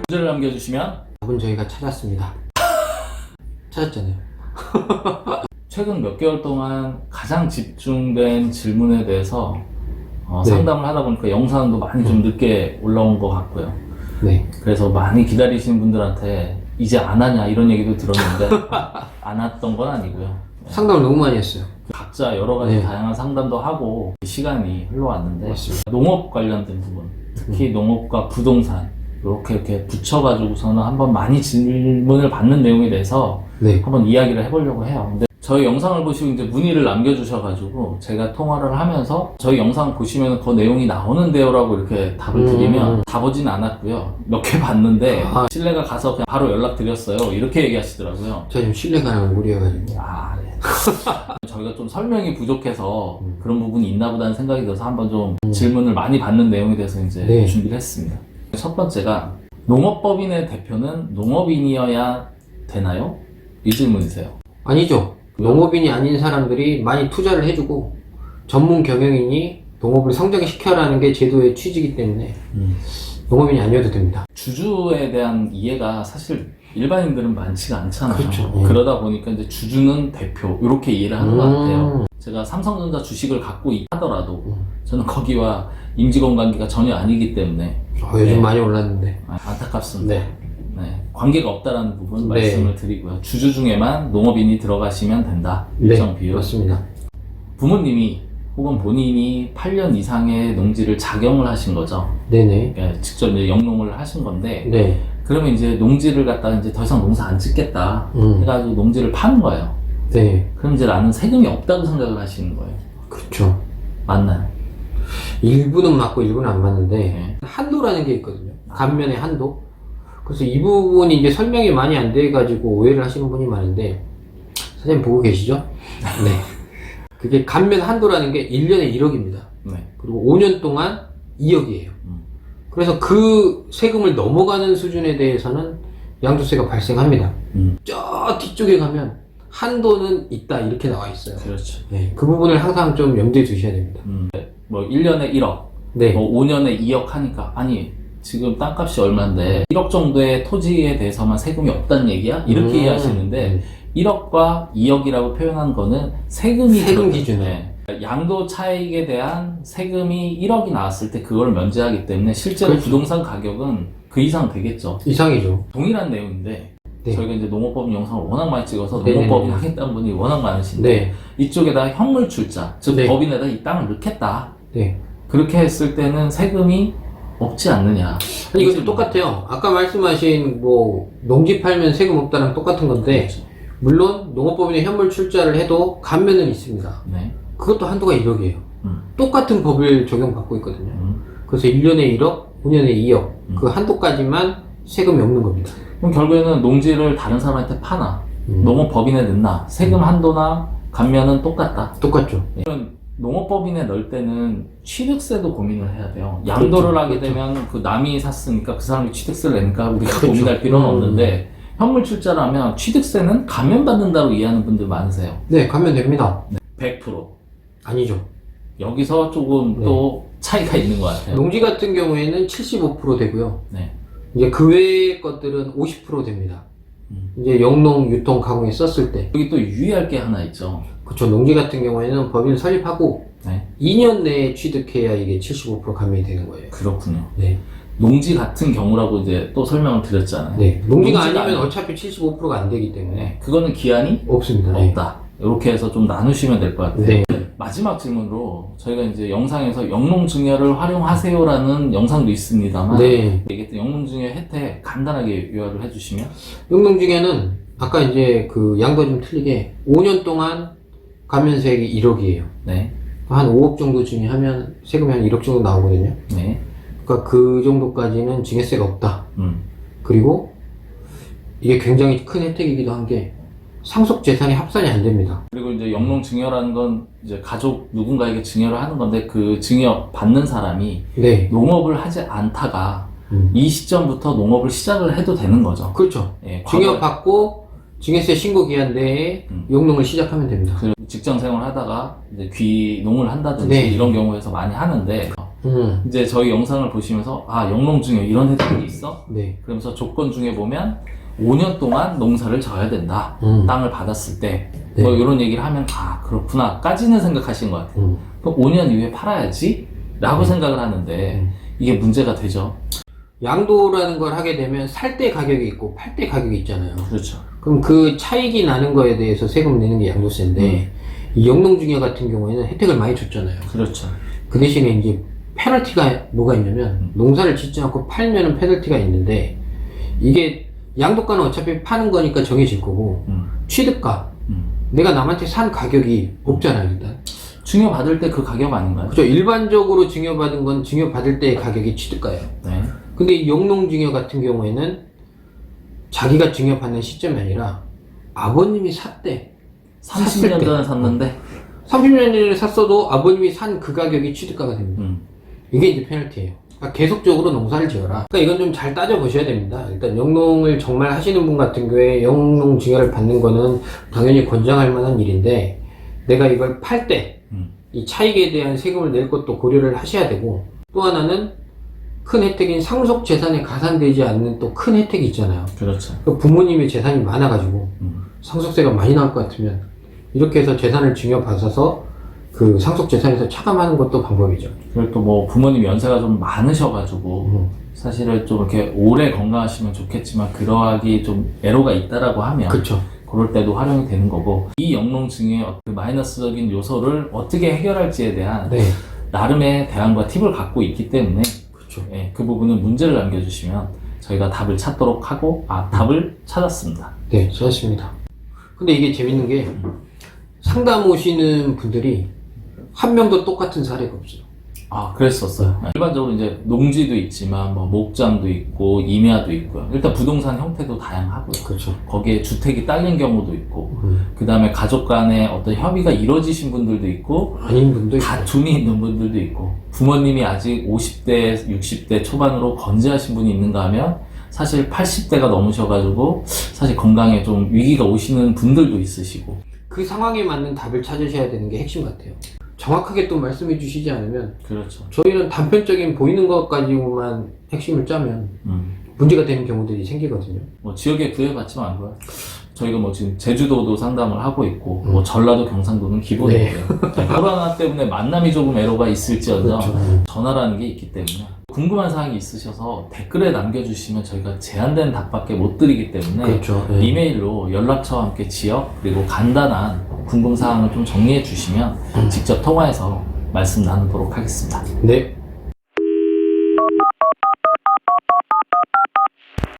문제를 남겨주시면 답은 저희가 찾았습니다. 찾았잖아요. 최근 몇 개월 동안 가장 집중된 질문에 대해서 네. 상담을 하다 보니까 영상도 많이 좀 늦게 올라온 것 같고요. 네. 그래서 많이 기다리시는 분들한테 이제 안 하냐 이런 얘기도 들었는데 안 왔던 건 아니고요. 상담을 너무 많이 했어요. 각자 여러 가지 네. 다양한 상담도 하고 시간이 흘러왔는데 맞습니다. 농업 관련된 부분, 특히 농업과 부동산 이렇게 붙여가지고서는 한번 많이 질문을 받는 내용에 대해서 네. 한번 이야기를 해보려고 해요. 근데 저희 영상을 보시고 이제 문의를 남겨주셔가지고 제가 통화를 하면서 저희 영상 보시면 그 내용이 나오는데요라고 이렇게 답을 드리면 다 보진 않았고요. 몇 개 봤는데 신뢰가 가서 그냥 바로 연락드렸어요. 이렇게 얘기하시더라고요. 제가 좀 신뢰가 무리해가지고. 네. 저희가 좀 설명이 부족해서 그런 부분이 있나 보다는 생각이 들어서 한번 좀 질문을 많이 받는 내용에 대해서 이제 네. 준비를 했습니다. 첫 번째가 농업법인의 대표는 농업인이어야 되나요? 이 질문이세요. 아니죠. 농업인이 아닌 사람들이 많이 투자를 해주고 전문 경영인이 농업을 성장시켜라는 게 제도의 취지이기 때문에 농업인이 아니어도 됩니다. 주주에 대한 이해가 사실 일반인들은 많지가 않잖아요. 그렇죠. 그러다 보니까 이제 주주는 대표 이렇게 이해를 하는 것 같아요. 제가 삼성전자 주식을 갖고 하더라도 저는 거기와 임직원 관계가 전혀 아니기 때문에 요즘 많이 올랐는데. 안타깝습니다. 네. 네, 관계가 없다라는 부분 네. 말씀을 드리고요. 주주 중에만 농업인이 들어가시면 된다. 일정 네, 비율. 맞습니다. 부모님이 혹은 본인이 8년 이상의 농지를 작용을 하신 거죠. 네네. 그러니까 직접 이제 영농을 하신 건데 네. 그러면 이제 농지를 갖다가 이제 더 이상 농사 안 짓겠다 해가지고 농지를 파는 거예요. 네. 그럼 이제 나는 세금이 없다고 생각을 하시는 거예요. 그렇죠. 맞나요? 일부는 맞고 일부는 안 맞는데 네. 한도라는 게 있거든요. 감면의 한도. 그래서 이 부분이 이제 설명이 많이 안 돼가지고 오해를 하시는 분이 많은데 선생님 보고 계시죠? 네. 그게 감면 한도라는 게 1년에 1억입니다. 네. 그리고 5년 동안 2억이에요. 그래서 그 세금을 넘어가는 수준에 대해서는 양도세가 발생합니다. 저 뒤쪽에 가면 한도는 있다 이렇게 나와 있어요. 그렇죠. 네. 그 부분을 항상 좀 염두에 두셔야 됩니다. 뭐 1년에 1억, 네. 뭐 5년에 2억 하니까 아니 지금 땅값이 얼마인데 1억 정도의 토지에 대해서만 세금이 없다는 얘기야? 이렇게 이해하시는데 1억과 2억이라고 표현한 거는 세금 기준에 양도 차익에 대한 세금이 1억이 나왔을 때 그걸 면제하기 때문에 실제로 그렇죠. 부동산 가격은 그 이상 되겠죠. 이상이죠. 동일한 내용인데 네. 저희가 이제 농업법 영상을 워낙 많이 찍어서 네네네. 농업법인 하겠다는 분이 워낙 많으신데 네. 이쪽에다 현물 출자, 즉 네. 법인에다 이 땅을 넣겠다. 네. 그렇게 했을 때는 세금이 없지 않느냐. 아니, 이것도 똑같아요. 아까 말씀하신 뭐 농지 팔면 세금 없다랑 똑같은 건데 그렇죠. 물론 농업법인에 현물 출자를 해도 감면은 있습니다. 네. 그것도 한도가 1억이에요. 똑같은 법을 적용받고 있거든요. 그래서 1년에 1억, 5년에 2억 그 한도까지만 세금이 없는 겁니다. 그럼 결국에는 농지를 다른 사람한테 파나 농업법인에 넣나 세금 한도나 감면은 똑같다. 똑같죠. 네. 농업법인에 넣을 때는 취득세도 고민을 해야 돼요. 양도를 그렇죠. 하게 되면 그 남이 샀으니까 그 사람이 취득세를 내니까 우리가 그렇죠. 고민할 필요는 없는데 현물 출자라면 취득세는 감면받는다고 이해하는 분들 많으세요. 네, 감면됩니다. 100%. 아니죠. 여기서 조금 또 차이가 있는 것 같아요. 농지 같은 경우에는 75% 되고요. 네. 이제 그 외의 것들은 50% 됩니다. 이제 영농, 유통, 가공에 썼을 때. 여기 또 유의할 게 하나 있죠. 그쵸. 농지 같은 경우에는 법인을 설립하고 네. 2년 내에 취득해야 이게 75% 감면이 되는 거예요. 그렇군요. 네. 농지 같은 경우라고 이제 또 설명을 드렸잖아요. 네. 농지가 아니면 아니면 어차피 75%가 안 되기 때문에 네. 그거는 기한이 없습니다. 네. 없다. 이렇게 해서 좀 나누시면 될 것 같아요. 네. 마지막 질문으로 저희가 이제 영상에서 영농증여를 활용하세요라는 영상도 있습니다만 네. 얘기했던 영농증여 혜택 간단하게 요약을 해주시면 영농증여는 아까 이제 그 양도 좀 틀리게 5년 동안 감면세액이 1억이에요. 네. 한 5억 정도 증여하면 세금이 한 1억 정도 나오거든요. 네. 그러니까 그 정도까지는 증여세가 없다. 그리고 이게 굉장히 큰 혜택이기도 한 게 상속 재산이 합산이 안 됩니다. 그리고 이제 영농증여라는 건 이제 가족 누군가에게 증여를 하는 건데 그 증여 받는 사람이 네. 농업을 하지 않다가 이 시점부터 농업을 시작을 해도 되는 거죠. 그렇죠. 예, 증여 받고 증여세 신고 기한 내에 영농을 시작하면 됩니다. 직장 생활 하다가 이제 귀농을 한다든지 네. 이런 경우에서 많이 하는데 이제 저희 영상을 보시면서 아 영농증여 이런 혜택이 있어? 네. 그러면서 조건 중에 보면 5년 동안 농사를 져야 된다. 땅을 받았을 때. 네. 뭐 이런 얘기를 하면 아 그렇구나 까지는 생각하신 것 같아요. 그럼 5년 이후에 팔아야지? 라고 생각을 하는데 이게 문제가 되죠. 양도라는 걸 하게 되면 살 때 가격이 있고 팔 때 가격이 있잖아요. 그렇죠. 그럼 그 차익이 나는 거에 대해서 세금 내는 게 양도세인데 이 영농증여 같은 경우에는 혜택을 많이 줬잖아요. 그렇죠. 그 대신에 이제 페널티가 뭐가 있냐면 농사를 짓지 않고 팔면은 페널티가 있는데 이게 양도가는 어차피 파는 거니까 정해질 거고 취득가 내가 남한테 산 가격이 없잖아요 일단. 증여받을 때 그 가격 아닌가요? 그렇죠. 일반적으로 증여받은 건 증여받을 때의 가격이 취득가예요. 네. 근데 이 영농증여 같은 경우에는 자기가 증여받는 시점이 아니라 아버님이 샀대. 30년 전에 샀는데 30년 전에 샀어도 아버님이 산 그 가격이 취득가가 됩니다. 이게 이제 페널티예요. 그러니까 계속적으로 농사를 지어라. 그러니까 이건 좀 잘 따져보셔야 됩니다. 일단 영농을 정말 하시는 분 같은 경우에 영농 증여를 받는 거는 당연히 권장할 만한 일인데 내가 이걸 팔 때 이 차익에 대한 세금을 낼 것도 고려를 하셔야 되고 또 하나는 큰 혜택인 상속 재산에 가산되지 않는 또 큰 혜택이 있잖아요. 그렇죠. 부모님의 재산이 많아가지고 상속세가 많이 나올 것 같으면 이렇게 해서 재산을 증여받아서 그 상속 재산에서 차감하는 것도 방법이죠. 그리고 또 뭐 부모님 연세가 좀 많으셔가지고 사실은 좀 이렇게 오래 건강하시면 좋겠지만 그러하기 좀 애로가 있다라고 하면 그렇죠. 그럴 때도 활용이 되는 거고 이 영농증의 그 마이너스적인 요소를 어떻게 해결할지에 대한 네. 나름의 대안과 팁을 갖고 있기 때문에 그렇죠. 예, 그 부분은 문제를 남겨주시면 저희가 답을 찾도록 하고 답을 찾았습니다. 네, 좋았습니다. 근데 이게 재밌는 게 상담 오시는 분들이 한 명도 똑같은 사례가 없어요. 아, 그랬었어요. 일반적으로 이제 농지도 있지만 뭐 목장도 있고 임야도 있고요. 일단 부동산 형태도 다양하고요. 그렇죠. 거기에 주택이 딸린 경우도 있고 그 다음에 가족 간에 어떤 협의가 이루어지신 분들도 있고 아닌 분도 있고. 다툼이 있는 분들도 있고 부모님이 아직 50대, 60대 초반으로 건재하신 분이 있는가 하면 사실 80대가 넘으셔가지고 사실 건강에 좀 위기가 오시는 분들도 있으시고 그 상황에 맞는 답을 찾으셔야 되는 게 핵심 같아요. 정확하게 또 말씀해 주시지 않으면 그렇죠. 저희는 단편적인 보이는 것 가지고만 핵심을 짜면 문제가 되는 경우들이 생기거든요. 뭐 지역에 구애받지만 않고요. 저희가 뭐 지금 제주도도 상담을 하고 있고 뭐 전라도 경상도는 기본이고요. 코로나 때문에 만남이 조금 애로가 있을지언정 그렇죠. 전화라는 게 있기 때문에 궁금한 사항이 있으셔서 댓글에 남겨주시면 저희가 제한된 답밖에 못 드리기 때문에 그렇죠. 네. 이메일로 연락처와 함께 지역 그리고 간단한 궁금사항을 좀 정리해 주시면 직접 통화해서 말씀 나누도록 하겠습니다. 네.